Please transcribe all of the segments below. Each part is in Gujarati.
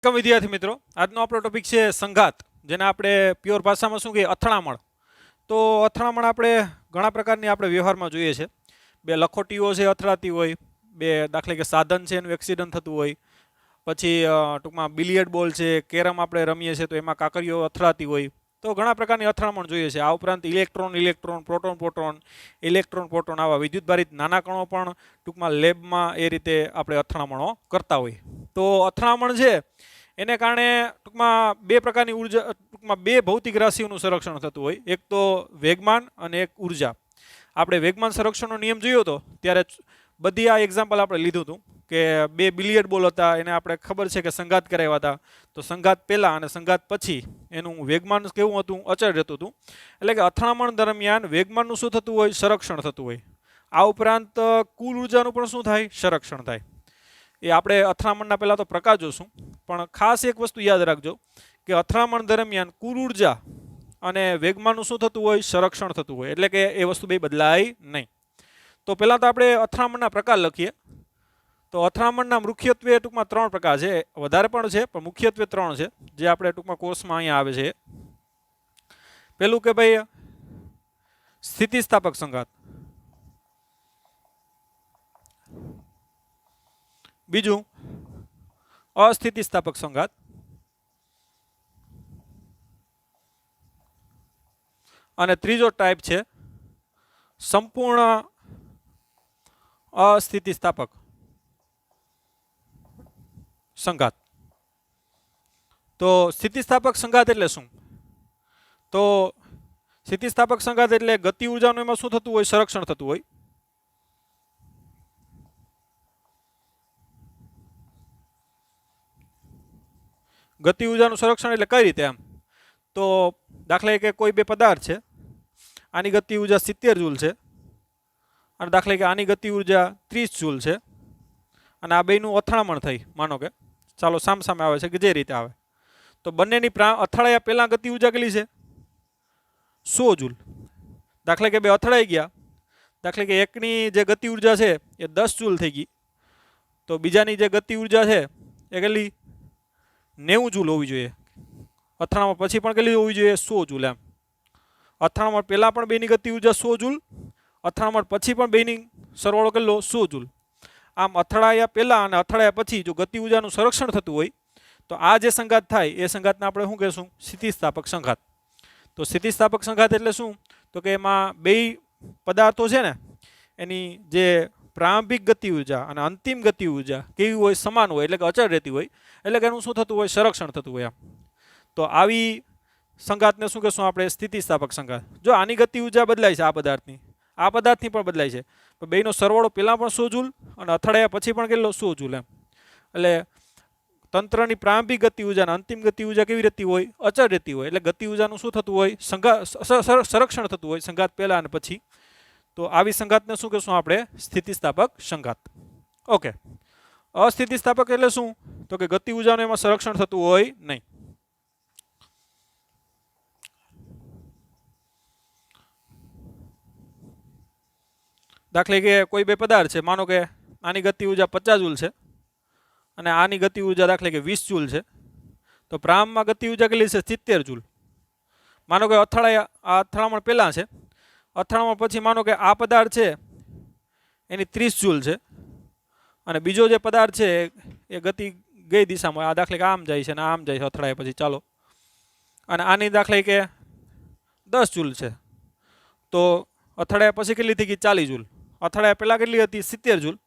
વિદ્યાર્થી મિત્રો, આજનો આપણો ટોપિક છે સંઘાત, જેને આપણે પ્યોર ભાષામાં શું કહીએ અથડામણ. તો અથડામણ આપણે ઘણા પ્રકારની આપણે વ્યવહારમાં જોઈએ છે. બે લખોટીઓ છે અથડાતી હોય, બે દાખલે કે સાધન છે એનું એક્સિડન્ટ થતું હોય, પછી ટૂંકમાં બિલિયર્ડ બોલ છે, કેરમ આપણે રમીએ છીએ તો એમાં કાકરીઓ અથડાતી હોય. તો ઘણા પ્રકારની અથડામણ જોઈએ છે. આ ઉપરાંત electron electron, proton proton, electron proton આવા વિદ્યુતભારિત નાના કણો પણ ટૂંકમાં લેબમાં એ રીતે આપણે અથડામણો કરતા હોય. તો અથડામણ છે એને કારણે ટૂંકમાં બે પ્રકારની ઉર્જા, ટૂંકમાં બે ભૌતિક રાશિઓનું સંરક્ષણ થતું હોય. એક તો વેગમાન અને એક ઉર્જા. આપણે વેગમાન સંરક્ષણનો નિયમ જોયો હતો ત્યારે બધી આ એક્ઝામ્પલ આપણે લીધું હતું કે બે બિલિયર્ડ બોલ હતા, એને આપણે ખબર છે કે સંઘાત કરાવ્યા હતા. તો સંઘાત પહેલાં અને સંઘાત પછી એનું વેગમાન કેવું હતું? અચળ રહેતું હતું. એટલે કે અથડામણ દરમિયાન વેગમાનનું શું થતું હોય? સંરક્ષણ થતું હોય. આ ઉપરાંત કુલ ઉર્જાનું પણ શું થાય? સંરક્ષણ થાય. એ આપણે અથડામણના પહેલાં તો પ્રકાર જોશું, પણ ખાસ એક વસ્તુ યાદ રાખજો કે અથડામણ દરમિયાન કુલ ઉર્જા અને વેગમાનનું શું થતું હોય? સંરક્ષણ થતું હોય. એટલે કે એ વસ્તુ બે બદલાય નહીં. તો પહેલાં તો આપણે અથડામણના પ્રકાર લખીએ. તો અથડામણના મુખ્યત્વે ટૂંકમાં 3 પ્રકાર છે, વધારે પણ છે પણ મુખ્યત્વે 3 છે જે આપણે ટૂંકમાં કોર્સમાં અહીંયા આવે છે. પહેલું કે ભાઈ સ્થિતિસ્થાપક સંઘાત, બીજું અસ્થિતિસ્થાપક સંઘાત, અને ત્રીજો ટાઈપ છે સંપૂર્ણ અસ્થિતિસ્થાપક સંઘાત. તો સ્થિતિસ્થાપક સંઘાત એટલે શું? તો સ્થિતિસ્થાપક સંઘાત એટલે ગતિ ઉર્જાનું એમાં શું થતું હોય? સંરક્ષણ થતું હોય. ગતિ ઉર્જાનું સંરક્ષણ એટલે કઈ રીતે? એમ તો દાખલા કે કોઈ બે પદાર્થ છે, આની ગતિ ઉર્જા 70 જૂલ છે અને દાખલા કે આની ગતિ ઉર્જા 30 જૂલ છે, અને આ બેનું અથડામણ થઈ, માનો કે ચાલો સામસામે આવે છે કે જે રીતે આવે, તો બંનેની અથડાયા પહેલાં ગતિ ઉર્જા કેટલી છે? 100 જૂલ. દાખલા કે બે અથડાઈ ગયા, દાખલા કે એકની જે ગતિ ઉર્જા છે એ 10 જૂલ થઈ ગઈ, તો બીજાની જે ગતિ ઉર્જા છે એ કેટલી? 90 જૂલ હોવી જોઈએ. અથડામણ પછી પણ કેટલી હોવી જોઈએ? 100 જૂલ. એમ અથડામણ પહેલાં પણ બેની ગતિ ઉર્જા 100 જૂલ, અથડામણ પછી પણ બેની સરવાળો કેટલો? 100 જૂલ. આમ અથડાયા પહેલાં અને અથડાયા પછી જો ગતિ ઉર્જાનું સંરક્ષણ થતું હોય તો આ જે સંઘાત થાય એ સંઘાતને આપણે શું કહેશું? સ્થિતિસ્થાપક સંઘાત. તો સ્થિતિસ્થાપક સંઘાત એટલે શું? તો કે એમાં બે પદાર્થો છે ને એની જે પ્રારંભિક ગતિ ઉર્જા અને અંતિમ ગતિ ઉર્જા કેવી હોય? સમાન હોય, એટલે કે અચળ રહેતી હોય. એટલે કે એનું શું થતું હોય? સંરક્ષણ થતું હોય. એમ તો આવી સંઘાતને શું કહેશું આપણે? સ્થિતિસ્થાપક સંઘાત. જો આની ગતિ ઉર્જા બદલાય છે, આ પદાર્થની પણ બદલાય છે, તો બેનો સરવાળો પહેલાં પણ 100 જૂલ અને અથડાયા પછી પણ કેટલો? 100 જૂલ. એમ એટલે તંત્રની પ્રારંભિક ગતિ ઉર્જા અને અંતિમ ગતિ ઉર્જા કેવી રહેતી હોય? અચળ રહેતી હોય. એટલે ગતિ ઉર્જાનું શું થતું હોય? સંરક્ષણ થતું હોય સંઘાત પહેલાં અને પછી. તો આવી સંઘાતને શું કહેશું આપણે? સ્થિતિસ્થાપક સંઘાત. ઓકે. અસ્થિતિસ્થાપક એટલે શું? તો કે ગતિ ઉર્જાનું એમાં સંરક્ષણ થતું હોય નહીં. દાખલે કે કોઈ બે પદાર્થ છે, માનો કે આની ગતિ ઉર્જા 50 જૂલ છે અને આની ગતિ ઉર્જા દાખલે કે 20 જૂલ છે, તો પ્રારંભમાં ગતિ ઉર્જા કેટલી છે? 70 જૂલ. માનો કે અથડામણ પહેલાં છે, અથડામણ પછી માનો કે આ પદાર્થ છે એની 30 જૂલ છે અને બીજો જે પદાર્થ છે એ ગતિ ગઈ દિશામાં, આ દાખલે કે આમ જાય છે અને આમ જાય છે અથડાયા પછી, ચાલો, અને આની દાખલે કે 10 જૂલ છે, તો અથડાયા પછી કેટલી થઈ ગઈ? 40 જૂલ. અથડાયા પહેલાં કેટલી હતી? 70 જૂલ.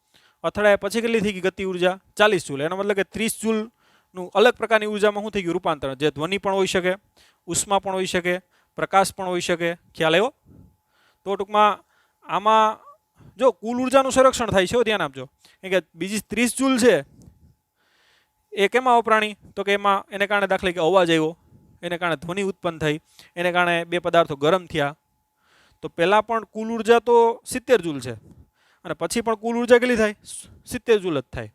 અથડાયા પછી કેટલી થઈ ગઈ ગતિ ઉર્જા? 40 જૂલ. એનો મતલબ કે 30 જૂલનું અલગ પ્રકારની ઉર્જામાં શું થઈ ગયું? રૂપાંતરણ. જે ધ્વનિ પણ હોઈ શકે, ઉષ્મા પણ હોઈ શકે, પ્રકાશ પણ હોઈ શકે. ખ્યાલ આવ્યો? તો ટૂંકમાં આમાં જો કુલ ઉર્જાનું સંરક્ષણ થાય છે, ધ્યાન આપજો. કે બીજી 30 જૂલ છે એ કેમાં વપરાણી? તો કે એમાં એને કારણે દાખલે કે અવાજ આવ્યો, એને કારણે ધ્વનિ ઉત્પન્ન થઈ, એને કારણે બે પદાર્થો ગરમ થયા. તો પહેલાં પણ કુલ ઉર્જા તો 70 જૂલ છે અને પછી પણ કુલ ઉર્જા કેટલી થાય? 70 જૂલ જ થાય.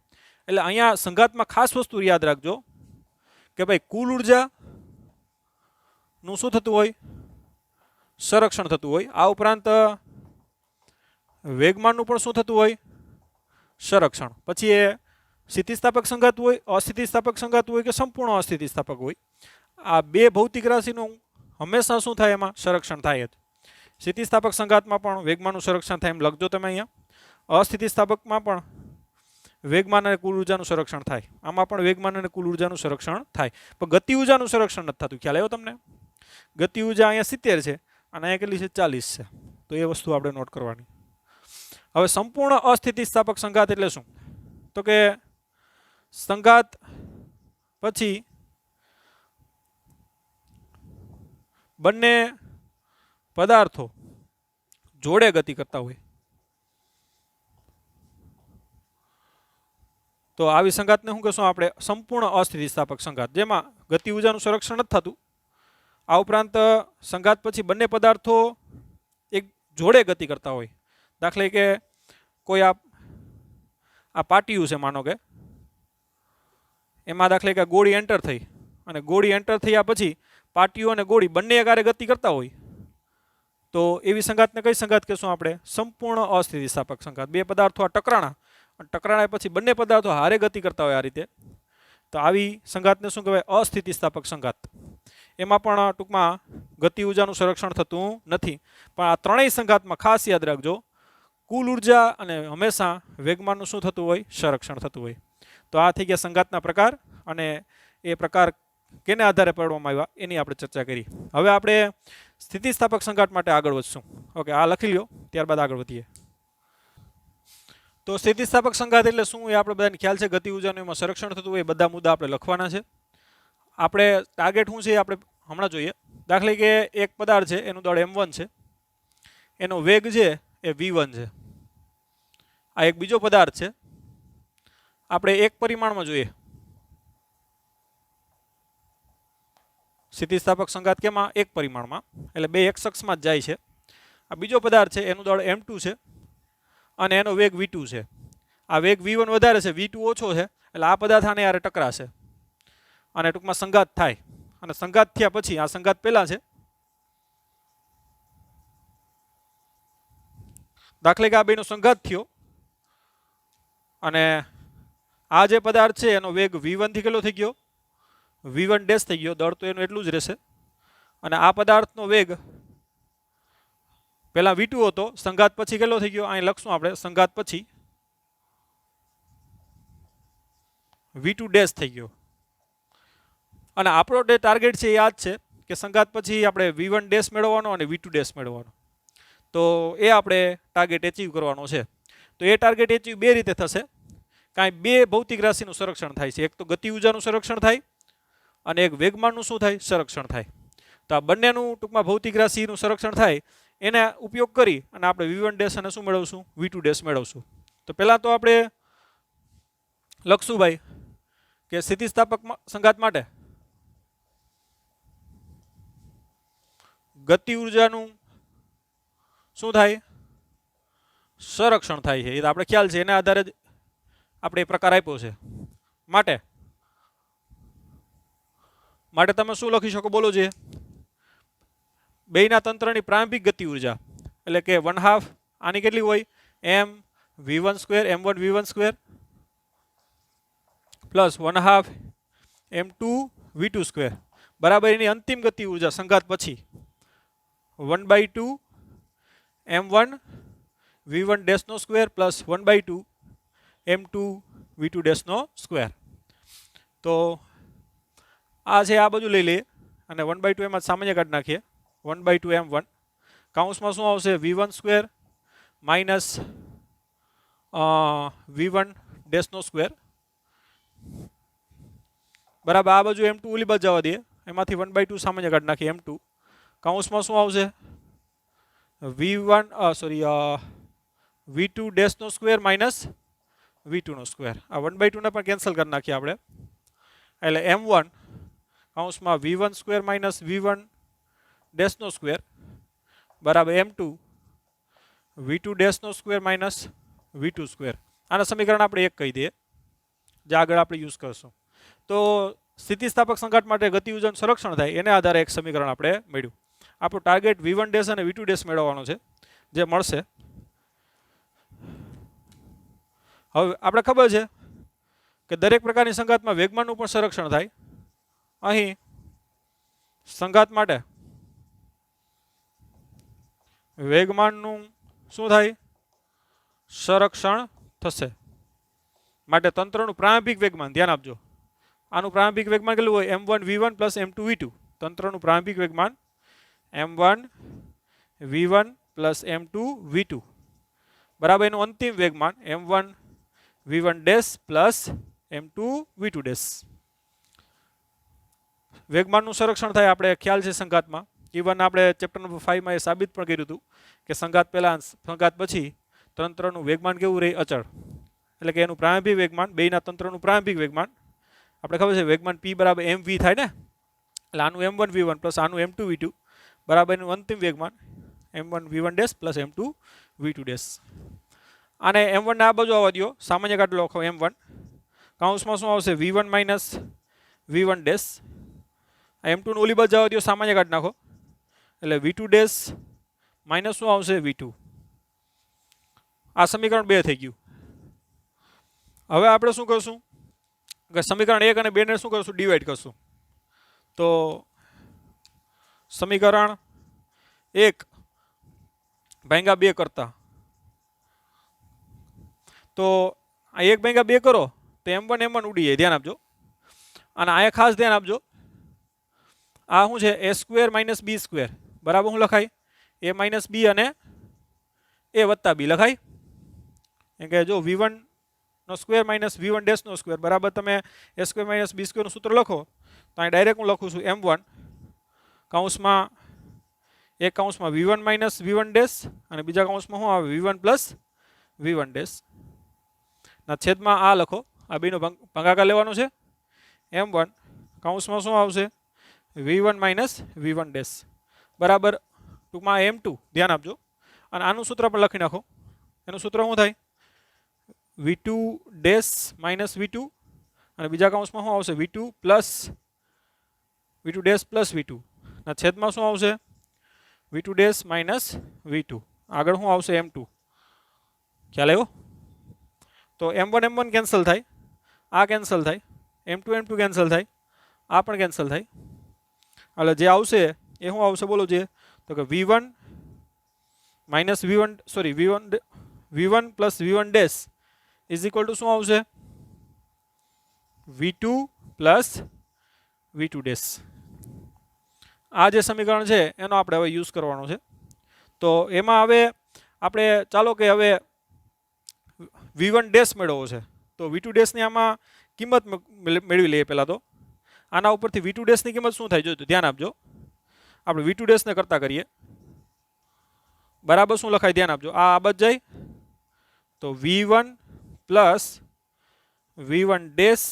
એટલે અહીંયા સંઘાતમાં ખાસ વસ્તુ યાદ રાખજો કે ભાઈ કુલ ઉર્જાનું શું થતું હોય? સંરક્ષણ થતું હોય. આ ઉપરાંત વેગમાનનું પણ શું થતું હોય? સંરક્ષણ. પછી એ સ્થિતિસ્થાપક સંઘાત હોય, અસ્થિતિસ્થાપક સંઘાત હોય કે સંપૂર્ણ અસ્થિતિસ્થાપક હોય, આ બે ભૌતિક રાશિનું હંમેશા શું થાય, એમાં સંરક્ષણ થાય જ. સ્થિતિસ્થાપક સંઘાતમાં પણ વેગમાનનું સંરક્ષણ થાય, એમ લખજો તમે અહીંયા. અસ્થિતિસ્થાપકમાં પણ વેગમાન અને કુલ ઉર્જાનું સંરક્ષણ થાય, આમાં પણ વેગમાન અને કુલ ઉર્જાનું સંરક્ષણ થાય, પણ ગતિ ઉર્જાનું સંરક્ષણ નથી થતું. ખ્યાલ આવ્યો તમને? ગતિ ઉર્જા અહીંયા 70 છે અને અહીંયા કેટલી છે? 40 છે. તો એ વસ્તુ આપણે નોટ કરવાની. હવે સંપૂર્ણ અસ્થિતિસ્થાપક સંઘાત એટલે શું? તો કે સંઘાત પછી બંને પદાર્થો જોડે ગતિ કરતા હોય, તો આવી સંઘાતને શું કહેશું આપણે? સંપૂર્ણ અસ્થિતિસ્થાપક સંઘાત, જેમાં ગતિ ઉર્જાનું સંરક્ષણ નથી થતું. આ ઉપરાંત સંઘાત પછી બંને પદાર્થો એક જોડે ગતિ કરતા હોય. દાખલા કે કોઈ આ પાટિયું છે, માનો કે એમાં દાખલા કે ગોળી એન્ટર થઈ, અને ગોળી એન્ટર થયા પછી પાટિયું અને ગોળી બંને એકારે ગતિ કરતા હોય, તો એવી સંઘાતને કઈ સંઘાત કહેશું આપણે? સંપૂર્ણ અસ્થિતિસ્થાપક સંઘાત. બે પદાર્થો આ ટકરાણા પછી બંને પદાર્થો હારે ગતિ કરતા હોય આ રીતે, તો આવી સંઘાતને શું કહેવાય? અસ્થિતિસ્થાપક સંઘાત. એમાં પણ ટૂંકમાં ગતિ ઉર્જાનું સંરક્ષણ થતું નથી. પણ આ ત્રણેય સંઘાતમાં ખાસ યાદ રાખજો, કુલ ઉર્જા અને હંમેશા વેગમાનનું શું થતું હોય? સંરક્ષણ થતું હોય. તો આ થઈ ગયા સંઘાતના પ્રકાર, અને એ પ્રકાર કેને આધારે પાડવામાં આવ્યા એની આપણે ચર્ચા કરી. હવે આપણે સ્થિતિસ્થાપક સંઘાત માટે આગળ વધશું. ઓકે, આ લખી લ્યો, ત્યારબાદ આગળ વધીએ. તો સ્થિતિસ્થાપક સંઘાત એટલે શું એ આપણે બધાને ખ્યાલ છે. ગતિ ઉર્જાનું એમાં સંરક્ષણ થતું હોય, એ બધા મુદ્દા આપણે લખવાના છે. આપણે ટાર્ગેટ શું છે એ આપણે હમણાં જોઈએ. દાખલા કે એક પદાર્થ છે, એનું દળ m1 છે, એનો વેગ છે એ v1 છે. આ એક બીજો પદાર્થ છે, આપણે એક પરિમાણમાં જોઈએ. સ્થિતિસ્થાપક સંઘાત કેમાં? એક પરિમાણમાં, એટલે બે એક અક્ષમાં જ જાય છે. આ બીજો પદાર્થ છે, એનું દળ m2 છે અને એનો વેગ v2 છે. આ વેગ v1 વધારે છે, v2 ઓછો છે, એટલે આ પદાર્થ આને યારે ટકરાશે અને ટૂંકમાં સંઘાત થાય. અને સંઘાત થયા પછી, આ સંઘાત પહેલા છે, દાખલા કે આ બેનો સંઘાત થયો અને આ જે પદાર્થ છે એનો વેગ v1 થી કેટલો થઈ ગયો? v1 ડેશ થઈ ગયો. દળ તો એનું એટલું જ રહેશે. અને આ પદાર્થનો વેગ પહેલા v2 હતો, સંઘાત પછી કેટલો થઈ ગયો? અહીં લખશું આપણે, સંઘાત પછી v2 ડેશ થઈ ગયો. અને આપણો જે ટાર્ગેટ છે એ યાદ છે કે સંઘાત પછી આપણે v1 ડેશ મેળવવાનો અને v2 ડેશ મેળવવાનો. તો એ આપણે ટાર્ગેટ એચીવ કરવાનો છે. તો એ ટાર્ગેટ એચીવ બે રીતે થશે. કાંઈ બે ભૌતિક રાશિનું સંરક્ષણ થાય છે. એક તો ગતિ ઉર્જાનું સંરક્ષણ થાય અને એક વેગમાનનું શું થાય? સંરક્ષણ થાય. તો આ બંનેનું ટૂંકમાં ભૌતિક રાશિનું સંરક્ષણ થાય, એને ઉપયોગ કરી અને આપણે v1 ડેશ અને શું મેળવશું? v2 dash મેળવશું. તો પહેલાં તો આપણે લખશું ભાઈ કે સ્થિતિસ્થાપક સંઘાત માટે ગતિ ઉર્જાનું શું થાય? સંરક્ષણ થાય છે. એ તો આપણે ખ્યાલ છે, એના આધારે જ આપણે એ પ્રકાર આપ્યો છે. માટે તમે શું લખી શકો? બોલો છે. બેયના તંત્રની પ્રારંભિક ગતિ ઉર્જા એટલે કે 1/2 આની કેટલી હોય? m v1 2 m1 v1 2 plus 1/2 m2 v2 2 બરાબર એની અંતિમ ગતિ ઉર્જા સંઘાત પછી 1/2 m1 v1 ડેશ નો square plus 1/2 m2 v2 dash નો સ્ક્વેર. તો આ છે, આ બાજુ લઈ લઈએ અને 1/2 એમાં સામાન્ય કાઢી નાખીએ. 1/2 m1 કાઉન્સમાં શું આવશે? v1 square minus v1 dash નો સ્ક્વેર બરાબર. આ બાજુ m2 ઓલી બાજુ જવા દઈએ, એમાંથી 1/2 સામાન્ય કાઢી નાખીએ. m2 કાઉન્સમાં શું આવશે? v2 ડેશ નો સ્ક્વેર માઇનસ v2 નો સ્ક્વેર. આ 1/2 ને પણ કેન્સલ કરી નાખીએ આપણે, એટલે m1 કાઉન્સમાં v1 square minus v1 dash નો સ્ક્વેર બરાબર m2 v2 ડેશ નો સ્ક્વેર માઇનસ v2 સ્ક્વેર. આના સમીકરણ આપણે એક કહી દઈએ, જે આગળ આપણે યુઝ કરશું. તો સ્થિતિસ્થાપક સંઘાત માટે ગતિ ઉર્જાનું સંરક્ષણ થાય એને આધારે એક સમીકરણ આપણે મળ્યું. આપણો ટાર્ગેટ v1 ડેશ અને v2 ડેશ મેળવવાનો છે, જે મળશે. હવે આપણે ખબર છે કે દરેક પ્રકારની સંઘાતમાં વેગમાનનું પણ સંરક્ષણ થાય. અહીં સંઘાત માટે વેગમાનનું શું થાય? સંરક્ષણ થશે. માટે તંત્રનું પ્રારંભિક વેગમાન ધ્યાન આપજો. આનું પ્રારંભિક વેગમાન કેટલું હોય? m1 v1 plus m2 v2. તંત્રનું પ્રારંભિક વેગમાન m1 v1 plus m2 v2 બરાબર એનું અંતિમ વેગમાન m1 v1 dash plus m2 v2 dash. વેગમાનનું સંરક્ષણ થાય આપણે ખ્યાલ છે સંઘાતમાં. ઇવન આપણે ચેપ્ટર નંબર 5 માં એ સાબિત પણ કર્યું હતું કે સંઘાત પહેલા સંઘાત પછી તંત્રનું વેગમાન કેવું રહે? અચળ. એટલે કે એનું પ્રારંભિક વેગમાન બેયના તંત્રનું પ્રારંભિક વેગમાન આપણે ખબર છે વેગમાન p બરાબર mv થાય ને. એટલે આનું m1 v1 પ્લસ આનું m2 v2 બરાબર એનું અંતિમ વેગમાન m1 v1 dash plus m2 v2 dash. આને m1 ને આ બાજુ આવવા દો, સામાન્ય કાઢ લખો m1 કૌંસમાં શું આવશે? v1 minus v1 dash. m2 નું ઓલી બાજુ જવા દો, સામાન્ય કાઢ નાખો એટલે v2 ડેશ માઇનસ શું આવશે? v2. આ સમીકરણ 2 થઈ ગયું. હવે આપણે શું કરશું કે સમીકરણ 1 અને 2 ને શું કરશું? ડિવાઈડ કરશું. તો સમીકરણ 1 ભાગ્યા 2 કરતા તો આ 1 ભાગ્યા 2 કરો તો m1 m1 ઉડી જાય. ધ્યાન આપજો. અને આ ખાસ ધ્યાન આપજો. આ શું છે? a square minus B square બરાબર શું લખાય? a માઇનસ બી અને a વત્તા બી લખાય. એમ કે જો v1 નો સ્ક્વેર માઇનસ v1 ડેશ નો સ્ક્વેર બરાબર તમે a સ્ક્વેર માઇનસ બી સ્ક્વેરનું સૂત્ર લખો તો અહીં ડાયરેક્ટ હું લખું છું m1 કૌંસમાં એક કૌંસમાં v1 માઇનસ v1 ડેશ અને બીજા કૌંસમાં શું આવે? v1 પ્લસ v1 ડેશ ના છેદમાં આ લખો. આ બેનો ભાગાકાર લેવાનો છે. m1 કૌંસમાં શું આવશે? v1 માઇનસ v1 ડેશ બરાબર ટૂંકમાં m2. ધ્યાન આપજો. અને આનું સૂત્ર પણ લખી નાખો. એનું સૂત્ર શું થાય? v2 ડેશ માઇનસ v2 અને બીજા કૌંસમાં શું આવશે? v2 plus v2 dash plus v2 ના છેદમાં શું આવશે? v2 dash minus v2. આગળ શું આવશે? m2. ખ્યાલ આવ્યો? તો m1 m1 કેન્સલ થાય, આ કેન્સલ થાય, m2 m2 કેન્સલ થાય, આ પણ કેન્સલ થાય. એટલે જે આવશે એ શું આવશે બોલો? જે તો કે v1 minus v1 sorry v1 plus v1 dash is equal to શું આવશે? v2 plus v2 dash. આ જે સમીકરણ છે એનો આપણે હવે યુઝ કરવાનો છે. તો એમાં હવે આપણે ચાલો કે હવે v1 ડેશ મેળવવો છે તો v2 ડેશની આમાં કિંમત મેળવી લઈએ. પહેલાં તો આના ઉપરથી v2 ડેશની કિંમત શું થાય જોજો. ધ્યાન આપજો. આપણે v2 ડેશને કરતા કરીએ બરાબર શું લખાય? ધ્યાન આપજો. આ બાદ જાય તો v1 plus v1 dash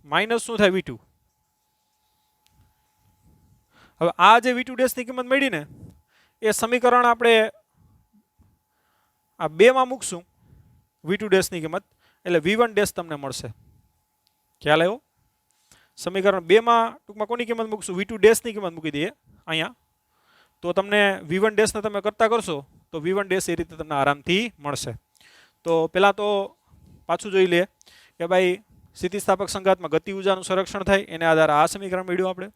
minus શું થાય? v2. હવે આ જે v2 ડેશની કિંમત મળી ને એ સમીકરણ આપણે આ 2 માં મૂકશું v2 ડેશની કિંમત એટલે v1 ડેશ તમને મળશે. ખ્યાલ આવ્યો? સમીકરણ 2 માં ટૂંકમાં કોની કિંમત મૂકશું? v2 ડેશની કિંમત મૂકી દઈએ અહીંયા. તો તમને v1 ડેશને તમે કરતા કરશો તો v1 ડેશ એ રીતે તમને આરામથી મળશે. તો પહેલાં તો પાછું જોઈ લે કે ભાઈ સ્થિતિસ્થાપક સંઘાતમાં ગતિ ઊર્જાનું સંરક્ષણ થાય એને આધારે આ સમીકરણ મેળવ્યું આપણે.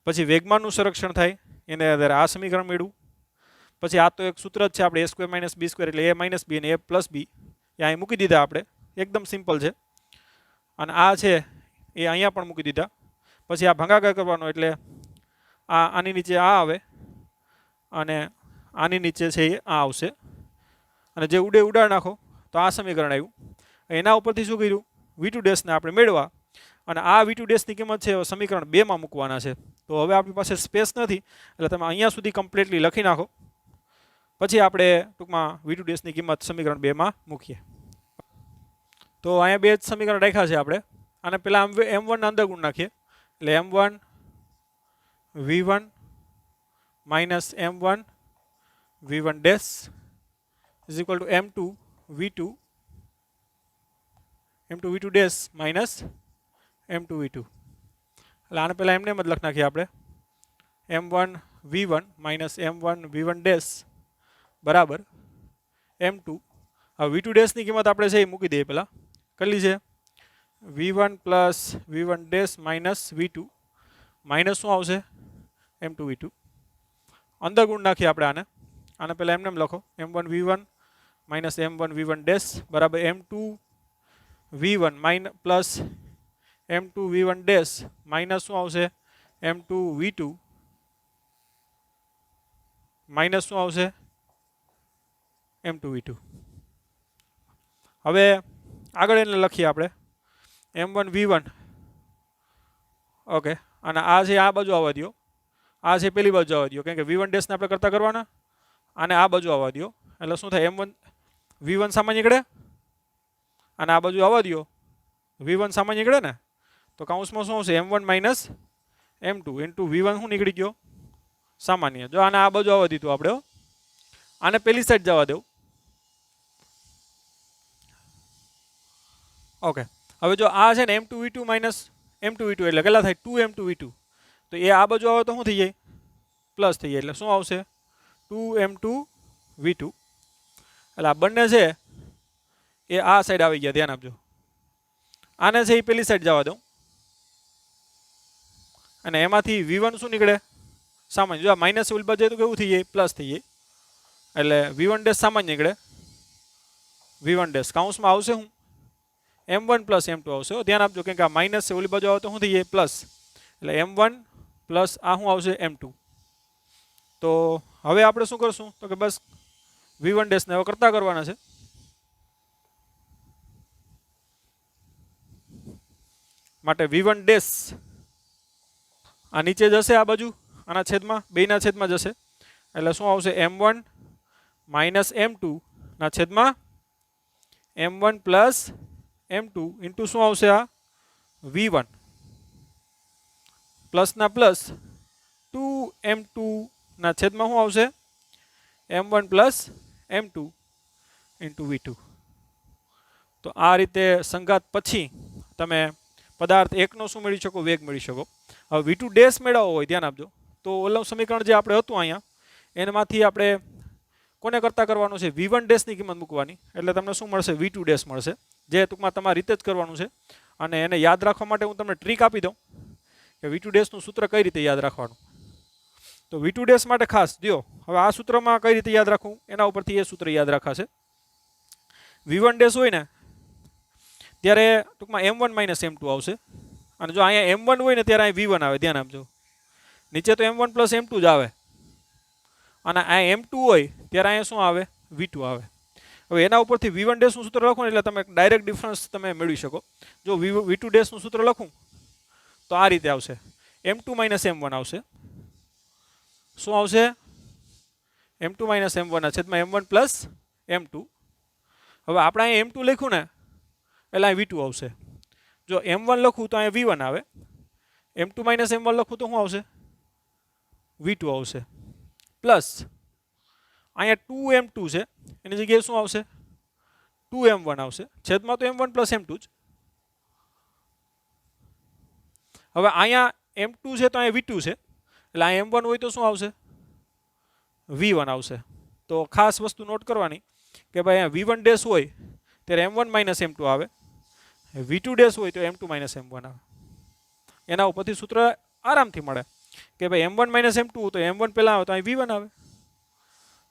પછી વેગમાનનું સંરક્ષણ થાય એને આધારે આ સમીકરણ મેળવ્યું. પછી આ તો એક સૂત્ર જ છે આપણે a square minus B square એટલે a માઇનસ બી અને a પ્લસ બી એ અહીં મૂકી દીધા આપણે. એકદમ સિમ્પલ છે. અને આ છે એ અહીંયા પણ મૂકી દીધા. પછી આ ભાગાકાર કરવાનો એટલે આની નીચે આ આવે અને આની નીચે છે એ આ આવશે. અને જે ઉડે ઉડાડ નાખો તો આ સમીકરણ આવ્યું. એના ઉપરથી શું કર્યું? v2 ડેશને આપણે મેળવા અને આ v2 ડેશની કિંમત છે સમીકરણ 2 માં મૂકવાના છે. તો હવે આપણી પાસે સ્પેસ નથી એટલે તમે અહીંયા સુધી કમ્પ્લીટલી લખી નાખો. પછી આપણે ટૂંકમાં v2 ડેશની કિંમત સમીકરણ 2 માં મૂકીએ. તો અહીંયા 2 જ સમીકરણ રાખ્યા છે આપણે. અને પહેલાં m1 ના અંદર ગુણ નાખીએ એટલે m1 v1 minus m1 v1 dash is equal to m2 v2 v2 dash minus m2 v2. એટલે આને પહેલાં એમને જ લખી નાખીએ આપણે m1 v1 minus m1 v1 dash બરાબર m2. હવે v2 ડેશની કિંમત આપણે છે એ મૂકી દઈએ. પહેલાં કેટલી છે? v1 plus v1 dash minus v2 minus શું આવશે m2 v2 અંદર ગુણ નાખીએ આપણે આને પહેલાં એમને લખો m1 v1 minus m1 v1 dash બરાબર m2 v1 minus plus m2 v1 dash minus શું આવશે m2 v2 માઇનસ શું આવશે m2 v2 હવે આગળ એને લખીએ આપણે m1 v1 ઓકે અને આ છે આ બાજુ આવવા દો આ છે પેલી બાજુ આવવા દો કારણ કે v1 ડેશને આપણે કરતા કરવાના અને આ બાજુ આવવા દો એટલે શું થાય m1 v1 સામાન્ય નીકળે અને આ બાજુ આવવા દો v1 સામાન્ય નીકળે ને તો કૌંસમાં શું આવશે m1 minus m2 into v1 શું નીકળી ગયો સામાન્ય જો આને આ બાજુ આવવા દીધું આપણે આને પેલી સાઈડ જવા દેવું ઓકે હવે જો આ છે ને m2 v2 minus m2 v2 એટલે કેટલા થાય 2m2 v2 તો એ આ બાજુ આવે તો શું થઈ જાય પ્લસ થઈ જાય એટલે શું આવશે 2m2 v2 એટલે આ બંને છે એ આ સાઈડ આવી ગયા ધ્યાન આપજો આને છે એ પેલી સાઈડ જવા દઉં અને એમાંથી v1 શું નીકળે સામાન્ય જો આ માઇનસ ઉલ બાજુ તો કેવું થઈ જાય પ્લસ થઈ જાય એટલે v1 ડેશ સામાન્ય નીકળે v1 ડેશ કૌંસમાં આવશે શું m1 પ્લસ m2 આવશે ધ્યાન આપજો કેમ કે આ માઇનસ છે ઓલી બાજુ આવે તો શું થઈ જાય પ્લસ એટલે m1 પ્લસ આ શું આવશે m2 તો હવે આપણે શું કરશું તો કે બસ v1 ડેશને હવે કરતા કરવાના છે માટે v1 ડેશ આ નીચે જશે આ બાજુ આના છેદમાં બેના છેદમાં જશે એટલે શું આવશે m1 માઇનસ m2 ના છેદમાં m1 પ્લસ m2 ઇન્ટુ શું આવશે આ v1 પ્લસના પ્લસ 2m2 ના છેદમાં શું આવશે m1 plus m2 into v2 તો આ રીતે સંઘાત પછી તમે પદાર્થ એકનો શું મેળવી શકો વેગ મેળવી શકો હવે v2 ડેશ મેળવવો હોય ધ્યાન આપજો તો ઓલું સમીકરણ જે આપણે હતું અહીંયા એનામાંથી આપણે કોને કરતા કરવાનું છે v1 ડેશની કિંમત મૂકવાની એટલે તમને શું મળશે v2 ડેશ મળશે જે ટૂંકમાં તમારી રીતે જ કરવાનું છે અને એને યાદ રાખવા માટે હું તમને ટ્રીક આપી દઉં કે v2 ડેશનું સૂત્ર કઈ રીતે યાદ રાખવાનું તો v2 ડેશ માટે ખાસ જો હવે આ સૂત્રમાં કઈ રીતે યાદ રાખવું એના ઉપરથી એ સૂત્ર યાદ રાખાશે v1 ડેશ હોય ને ત્યારે ટૂંકમાં m1 માઇનસ m2 આવશે અને જો અહીંયા m1 હોય ને ત્યારે અહીં v1 આવે ધ્યાન આપજો નીચે તો m1 પ્લસ m2 જ આવે અને આ m2 હોય ત્યારે અહીંયા શું આવે v2 આવે હવે એના ઉપરથી v1 ડેશનું સૂત્ર લખો એટલે તમે ડાયરેક્ટ ડિફરન્સ તમે મેળવી શકો જો v2 ડેશનું સૂત્ર લખું તો આ રીતે આવશે m2 માઇનસ m1 આવશે શું આવશે m2 માઇનસ m1 ના છેદમાં m1 પ્લસ m2 હવે આપણે અહીંયા m2 લખ્યું ને એટલે અહીં v2 આવશે જો m1 લખું તો અહીંયા v1 આવે m2 માઇનસ m1 લખું તો શું આવશે v2 આવશે પ્લસ અહીંયા 2m2 છે એની જગ્યાએ શું આવશે 2m1 આવશે છેદમાં તો m1 પ્લસ m2 જ હવે અહીંયા m2 છે તો અહીંયા v2 છે એટલે અહીંયા m1 હોય તો શું આવશે v1 આવશે તો ખાસ વસ્તુ નોટ કરવાની કે ભાઈ અહીંયા v1 ડેશ હોય ત્યારે m1 માઇનસ m2 આવે v2 ડેશ હોય તો m2 માઇનસ m1 આવે એના ઉપરથી સૂત્ર આરામથી મળે કે ભાઈ m1 માઇનસ m2 તો m1 પહેલાં આવે તો અહીં v1 આવે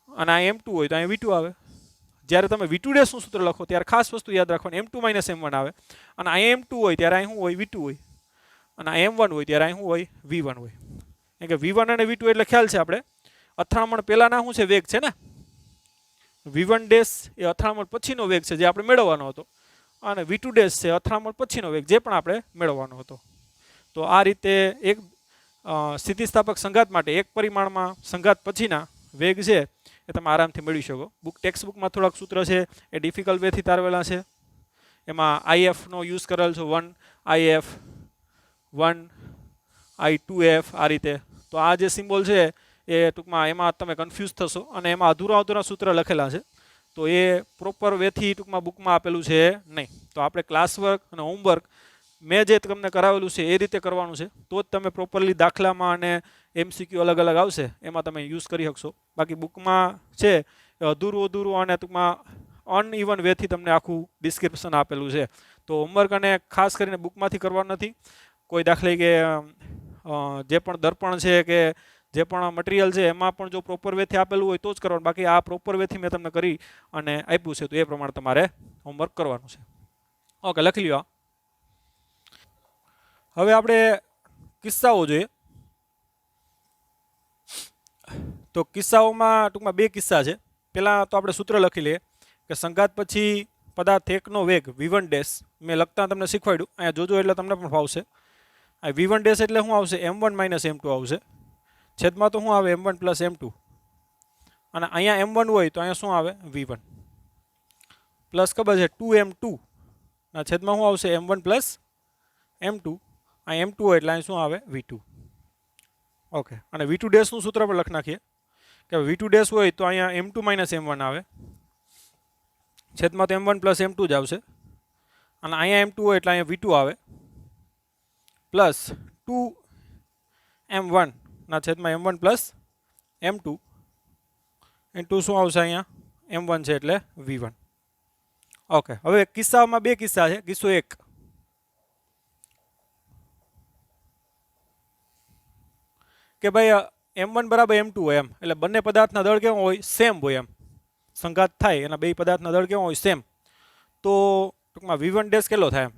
અને આ m2 હોય તો અહીં v2 આવે જ્યારે તમે v2 ડેશનું સૂત્ર લખો ત્યારે ખાસ વસ્તુ યાદ રાખવાની m2 માઇનસ m1 આવે અને આ m2 હોય ત્યારે અહીં શું હોય v2 હોય અને આ m1 હોય ત્યારે અહીં શું હોય v1 હોય કારણ કે v1 અને v2 એટલે ખ્યાલ છે આપણે અથડામણ પહેલાંના શું છે વેગ છે ને v1 ડેશ એ અથડામણ પછીનો વેગ છે જે આપણે મેળવવાનો હતો અને v2 ડેશ છે અથડામણ પછીનો વેગ જે પણ આપણે મેળવવાનો હતો તો આ રીતે એક સ્થિતિસ્થાપક સંઘાત માટે એક પરિમાણમાં સંઘાત પછીના વેગ છે એ તમે આરામથી મેળવી શકો ટેક્સ્ટ બુકમાં થોડાક સૂત્ર છે એ ડિફિકલ્ટ વેથી તારવેલા છે એમાં IFનો યુઝ કરેલ છે 1 IF 1 I2F આ રીતે તો આ જે સિમ્બોલ છે એ ટૂંકમાં એમાં તમે કન્ફ્યુઝ થશો અને એમાં અધૂરા સૂત્ર લખેલા છે તો એ પ્રોપર વેથી ટૂંકમાં બુકમાં આપેલું છે નહીં તો આપણે ક્લાસ વર્ક અને હોમવર્ક મેં જે તમને કરાવેલું છે એ રીતે કરવાનું છે તો જ તમે પ્રોપરલી દાખલામાં અને MCQ અલગ અલગ આવશે એમાં તમે યુઝ કરી શકશો બાકી બુકમાં છે એ અધૂરું અને ટૂંકમાં અનઇવન વેથી તમને આખું ડિસ્ક્રિપ્શન આપેલું છે તો હોમવર્ક અને ખાસ કરીને બુકમાંથી કરવાનું નથી. કોઈ દાખલા કે જે પણ દર્પણ છે કે જે પણ મટીરિયલ છે એમાં પણ જો પ્રોપર વેથી આપેલું હોય તો જ કરવાનું. બાકી આ પ્રોપર વેથી મેં તમને કરી અને આપ્યું છે તો એ પ્રમાણે તમારે હોમવર્ક કરવાનું છે. ઓકે, લખી લ્યો. હવે આપણે કિસ્સાઓ જોઈએ. તો કિસ્સાઓમાં ટૂંકમાં બે કિસ્સા છે. પહેલાં તો આપણે સૂત્ર લખી લઈએ કે સંઘાત પછી પદાર્થ એકનો વેગ v1 ડેશ મેં લખતા તમને શીખવાડ્યું. અહીંયા જોજો એટલે તમને પણ ફાવશે. આ v1 ડેશ એટલે શું આવશે? m1 માઇનસ m2 આવશે. છેદમાં તો શું આવે? m1 plus m2. અને અહીંયા m1 હોય તો અહીંયા શું આવે? v1 પ્લસ ખબર છે 2m2 ના છેદમાં શું આવશે? m1 plus m2. અહીં m2 હોય એટલે અહીં શું આવે? v2. ઓકે, અને v2 ડેશનું સૂત્ર પર લખી નાખીએ કે v2 ડેશ હોય તો અહીંયા m2 માઇનસ m1 આવે. છેદમાં તો m1 પ્લસ m2 જ આવશે. અને અહીંયા m2 હોય એટલે અહીંયા v2 આવે પ્લસ 2m1 ના છેદમાં m1 પ્લસ m2 ઇન્ટુ શું આવશે? અહીંયા m1 છે એટલે v1. ઓકે, હવે કિસ્સામાં બે કિસ્સા છે. કિસ્સો એક કે ભાઈ m1 બરાબર m2 હોય એમ, એટલે બંને પદાર્થના દળ કેવો હોય? સેમ હોય એમ. સંઘાત થાય એના બે પદાર્થના દળ કેવો હોય? સેમ. તો ટૂંકમાં v1 ડેશ કેટલો થાય એમ?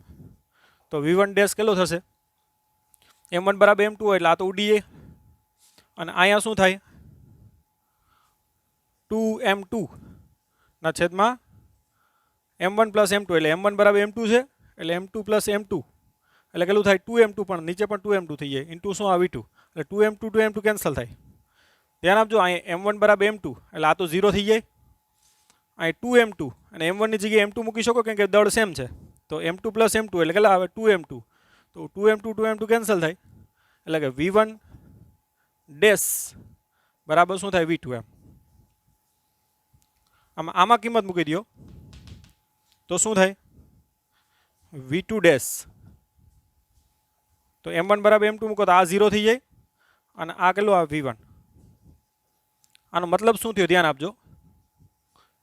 તો v1 ડેશ કેટલો થશે? m1 બરાબર m2 હોય એટલે આ તો ઉડી જાય. અને અહીંયા શું થાય? 2m2 ના છેદમાં m1 પ્લસ m2 એટલે m1 બરાબર m2 છે એટલે m2 પ્લસ m2 એટલે કેટલું થાય? 2m2, પણ નીચે પણ 2m2 થઈ જાય ઇન્ટુ શું આવે? v2 એટલે 2m2 કેન્સલ થાય. ધ્યાન આપજો, અહીં m1 બરાબર m2 એટલે આ તો 0 થઈ જાય. અહીં 2m2 અને m1 ની જગ્યાએ m2 મૂકી શકો કેમ કે દળ સેમ છે. તો m2 પ્લસ m2 એટલે કેટલા આવે? 2m2. તો 2m2 કેન્સલ થાય એટલે કે v1 ડેશ બરાબર શું થાય? v2 એમ. આમાં કિંમત મૂકી દો તો શું થાય? v2 dash. તો m1 બરાબર m2 મૂકો તો આ 0 થઈ જાય અને આ કેટલું આવે? v1. આનો મતલબ શું થયો? ધ્યાન આપજો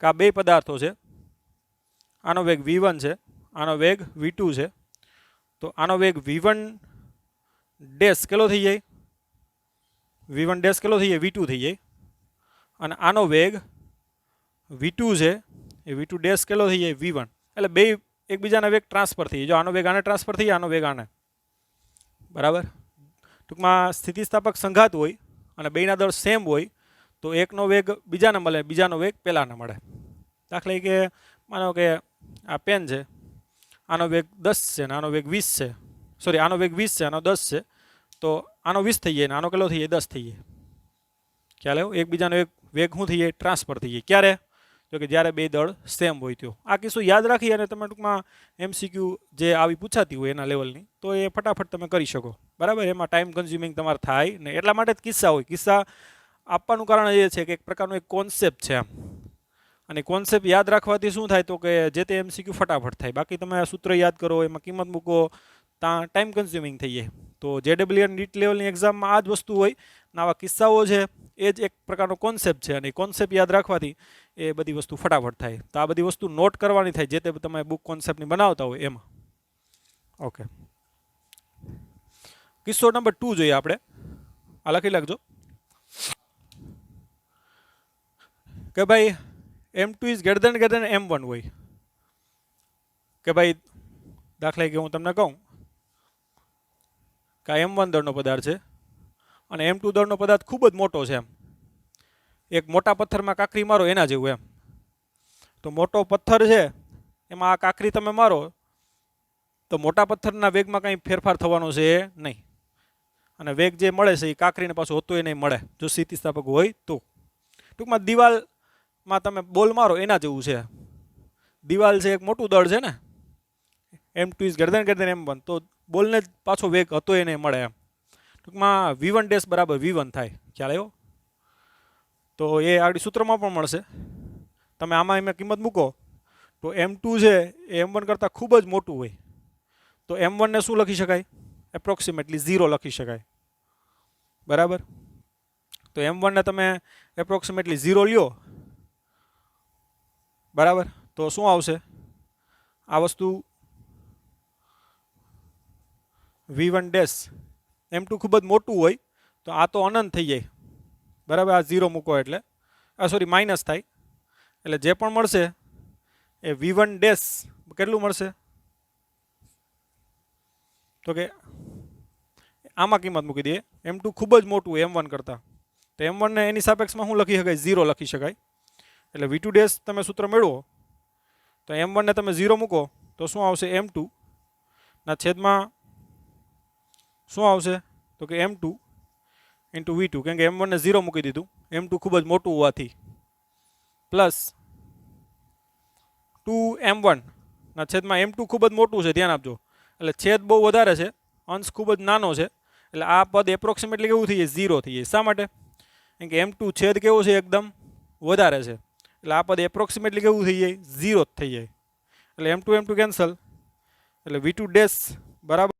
કે આ બે પદાર્થો છે. આનો વેગ v1 છે, આનો વેગ v2 છે. તો આનો વેગ v1 ડેશ કેટલો થઈ જાય? v1 ડેશ કેટલો થઈ જાય? v2 થઈ જાય. અને આનો વેગ v2 છે એ v2 ડેશ કેટલો થઈ જાય? v1. એટલે બે એકબીજાના વેગ ટ્રાન્સફર થઈ જાય. જો આનો વેગ આને ટ્રાન્સફર થઈ જાય, આનો વેગ આને. બરાબર. ટૂંકમાં સ્થિતિસ્થાપક સંઘાત હોય અને બેના દળ સેમ હોય તો એકનો વેગ બીજાને મળે, બીજાનો વેગ પહેલાને મળે. દાખલા કે માનો કે આ પેન છે, આનો વેગ 10 છે અને આનો વેગ 20 છે. સોરી, આનો વેગ 20 છે, આનો 10 છે. તો આનો 20 થઈ જાય ને આનો કેટલો થઈ જાય? 10 થઈ જાય. ખ્યાલ આવ્યો? એકબીજાનો એક વેગ શું થઈ જાય? ટ્રાન્સફર થઈ જાય. ક્યારે? જો કે જ્યારે બે દળ સેમ હોય તો. આ કિસ્સો યાદ રાખી અને તમે ટૂંકમાં MCQ જે આવી પૂછાતી હોય એના લેવલની તો એ ફટાફટ તમે કરી શકો. બરાબર. એમાં ટાઈમ કન્ઝ્યુમિંગ તમારે થાય ને, એટલા માટે જ કિસ્સા હોય. કિસ્સા આપવાનું કારણ એ છે કે એક પ્રકારનો એક કોન્સેપ્ટ છે આમ, અને કોન્સેપ્ટ યાદ રાખવાથી શું થાય તો કે જે તે MCQ ફટાફટ થાય. બાકી તમે સૂત્ર યાદ કરો, એમાં કિંમત મૂકો, ત્યાં ટાઈમ કન્ઝ્યુમિંગ થઈ જાય. તો JEE નીટ લેવલની એક્ઝામમાં આ જ વસ્તુ હોય ને આવા કિસ્સાઓ છે એ જ એક પ્રકારનો કોન્સેપ્ટ છે. અને કોન્સેપ્ટ યાદ રાખવાથી એ બધી વસ્તુ ફટાફટ થાય. તો આ બધી વસ્તુ નોટ કરવાની થાય જે તે તમે બુક કોન્સેપ્ટની બનાવતા હોય એમાં. ઓકે, કિસ્સો નંબર 2 જોઈએ આપણે. આ લખી લાગજો કે ભાઈ m2 is greater than m1 હોય. કે ભાઈ દાખલા કે હું તમને કહું કે m1 દળનો પદાર્થ છે અને m2 દળનો પદાર્થ ખૂબ જ મોટો છે. એમ એક મોટા પથ્થરમાં કાંકરી મારો એના જેવું એમ. તો મોટો પથ્થર છે એમાં આ કાંકરી તમે મારો તો મોટા પથ્થરના વેગમાં કંઈ ફેરફાર થવાનો છે નહીં. અને વેગ જે મળે છે એ કાંકરીને પાછું હોતું નહીં મળે જો સ્થિતિસ્થાપક હોય તો. ટૂંકમાં દિવાલમાં તમે બોલ મારો એના જેવું છે. દિવાલ છે એક મોટું દળ છે ને, m2 is greater than m1, તો બોલને જ પાછો વેગ હતો એ નહીં મળે એમ. ટૂંકમાં v1 ડેશ બરાબર v1 થાય. ખ્યાલ આવ્યો? તો એ આગળ સૂત્રમાં પણ મળશે. તમે આમાં એમાં કિંમત મૂકો તો m2 છે એ m1 કરતાં ખૂબ જ મોટું હોય તો m1 ને શું લખી શકાય? એપ્રોક્સિમેટલી 0 લખી શકાય. બરાબર. તો m1 ને તમે એપ્રોક્સિમેટલી 0 લ્યો, બરાબર, તો શું આવશે? આ વસ્તુ V1 ડેશ M2 ખૂબ જ મોટું હોય તો આ તો અનંત થઈ જાય, બરાબર. આ 0 મૂકો એટલે સોરી માઇનસ થાય, એટલે જે પણ મળશે એ V1 ડેશ કેટલું મળશે તો કે આમાં કિંમત મૂકી દઈએ. M2 ખૂબ જ મોટું M1 કરતાં, તો M1 ને એની સાપેક્ષમાં શું લખી શકાય? 0 લખી શકાય. એટલે V2 ડેશ તમે સૂત્ર મેળવો તો M1 ને તમે 0 મૂકો તો શું આવશે? M2 ના છેદમાં શું આવશે તો કે M2 ઇન્ટુ V2, કેમ કે M1 ને 0 મૂકી દીધું, M2 ખૂબ જ મોટું હોવાથી, પ્લસ 2M1 ના છેદમાં M2 ખૂબ જ મોટું છે, ધ્યાન આપજો, એટલે છેદ બહુ વધારે છે, અંશ ખૂબ જ નાનો છે, એટલે આ પદ એપ્રોક્સિમેટલી કેવું થઈ જાય? 0 થઈ જાય. શા માટે? કેમ કે M2 છેદ કેવો છે? એકદમ વધારે છે, એટલે આ પદ એપ્રોક્સિમેટલી કેવું થઈ જાય? 0 જ થઈ જાય. એટલે M2 કેન્સલ, એટલે V2 ડેશ બરાબર